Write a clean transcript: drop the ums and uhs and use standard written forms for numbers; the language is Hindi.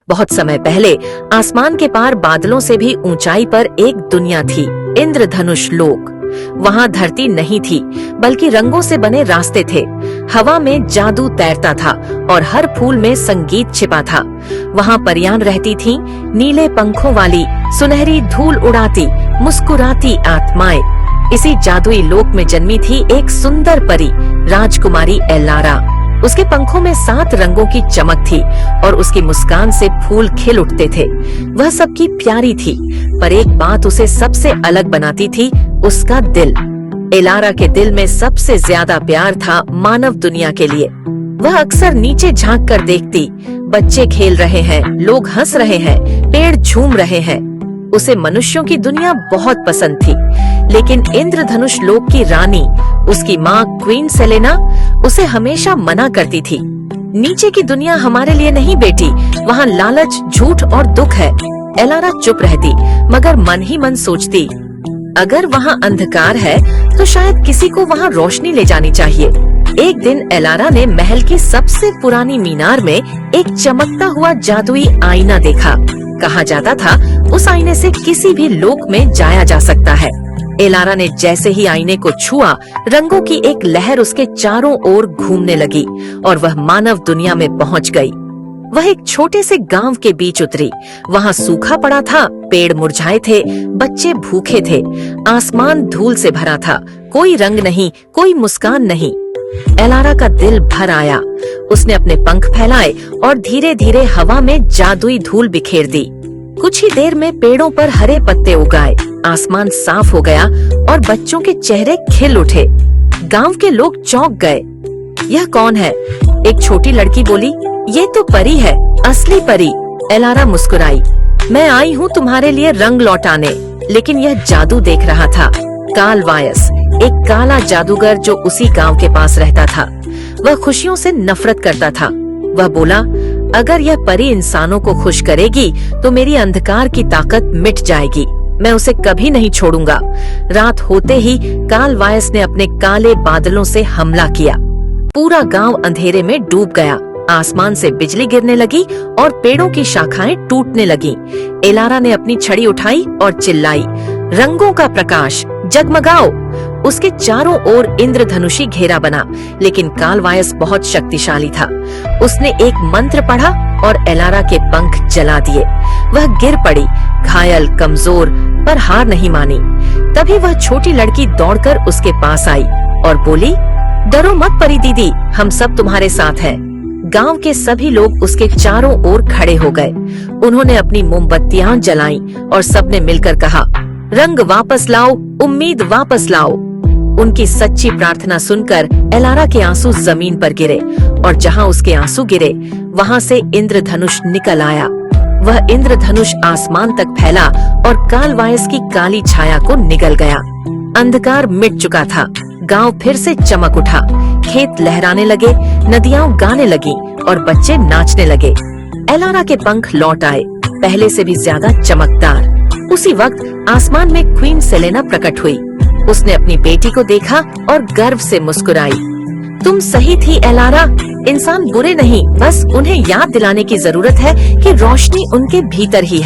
बहुत समय पहले आसमान के पार बादलों से भी ऊंचाई पर एक दुनिया थी, इंद्रधनुष लोक। वहाँ धरती नहीं थी, बल्कि रंगों से बने रास्ते थे। हवा में जादू तैरता था और हर फूल में संगीत छिपा था। वहाँ परियां रहती थीं, नीले पंखों वाली, सुनहरी धूल उड़ाती, मुस्कुराती आत्माएं। इसी जादुई लोक में जन्मी थी एक सुंदर परी, राजकुमारी एलारा। उसके पंखों में 7 रंगों की चमक थी और उसकी मुस्कान से फूल खिल उठते थे। वह सबकी प्यारी थी, पर एक बात उसे सबसे अलग बनाती थी, उसका दिल। एलारा के दिल में सबसे ज्यादा प्यार था मानव दुनिया के लिए। वह अक्सर नीचे झांक कर देखती, बच्चे खेल रहे हैं, लोग हंस रहे हैं, पेड़ झूम रहे हैं। उसे मनुष्यों की दुनिया बहुत पसंद थी, लेकिन इंद्रधनुष लोक की रानी, उसकी माँ क्वीन सेलेना, उसे हमेशा मना करती थी। नीचे की दुनिया हमारे लिए नहीं बेटी, वहाँ लालच, झूठ और दुख है। एलारा चुप रहती, मगर मन ही मन सोचती, अगर वहाँ अंधकार है तो शायद किसी को वहाँ रोशनी ले जानी चाहिए। एक दिन एलारा ने महल की सबसे पुरानी मीनार में एक चमकता हुआ जादुई आईना देखा। कहा जाता था उस आईने से किसी भी लोक में जाया जा सकता है। एलारा ने जैसे ही आईने को छुआ, रंगों की एक लहर उसके चारों ओर घूमने लगी और वह मानव दुनिया में पहुंच गई। वह एक छोटे से गांव के बीच उतरी। वहाँ सूखा पड़ा था, पेड़ मुरझाए थे, बच्चे भूखे थे, आसमान धूल से भरा था, कोई रंग नहीं, कोई मुस्कान नहीं। एलारा का दिल भर आया। उसने अपने पंख फैलाए और धीरे धीरे हवा में जादुई धूल बिखेर दी। कुछ ही देर में पेड़ों पर हरे पत्ते उगाए, आसमान साफ हो गया और बच्चों के चेहरे खिल उठे। गांव के लोग चौंक गए। यह कौन है? एक छोटी लड़की बोली, ये तो परी है, असली परी। एलारा मुस्कुराई, मैं आई हूँ तुम्हारे लिए रंग लौटाने। लेकिन यह जादू देख रहा था, कालवायस, एक काला जादूगर जो उसी गांव के पास रहता था। वह खुशियों से नफरत करता था। वह बोला, अगर यह परी इंसानों को खुश करेगी तो मेरी अंधकार की ताकत मिट जाएगी। मैं उसे कभी नहीं छोड़ूंगा। रात होते ही कालवायस ने अपने काले बादलों से हमला किया। पूरा गांव अंधेरे में डूब गया। आसमान से बिजली गिरने लगी और पेड़ों की शाखाएं टूटने लगीं। एलारा ने अपनी छड़ी उठाई और चिल्लाई, रंगों का प्रकाश, जगमगाओ। उसके चारों ओर इंद्रधनुषी घेरा बना, लेकिन कालवायस बहुत शक्तिशाली था। उसने एक मंत्र पढ़ा और एलारा के पंख जला दिए। वह गिर पड़ी, घायल, कमजोर, पर हार नहीं मानी। तभी वह छोटी लड़की दौड़कर उसके पास आई और बोली, डरो मत परी दीदी, हम सब तुम्हारे साथ हैं। गांव के सभी लोग उसके चारों ओर खड़े हो गए। उन्होंने अपनी मोमबत्तियां जलाईं और सबने मिलकर कहा, रंग वापस लाओ, उम्मीद वापस लाओ। उनकी सच्ची प्रार्थना सुनकर एलारा के आंसू जमीन पर गिरे और जहां उसके आंसू गिरे, वहां से इंद्रधनुष निकल आया। वह इंद्रधनुष आसमान तक फैला और कालवायस की काली छाया को निगल गया। अंधकार मिट चुका था। गांव फिर से चमक उठा। खेत लहराने लगे, नदियां गाने लगी और बच्चे नाचने लगे। एलारा के पंख लौट आए, पहले से भी ज्यादा चमकदार। उसी वक्त आसमान में क्वीन सेलेना प्रकट हुई। उसने अपनी बेटी को देखा और गर्व से मुस्कुराई, तुम सही थी एलारा, इंसान बुरे नहीं, बस उन्हें याद दिलाने की जरूरत है कि रोशनी उनके भीतर ही है।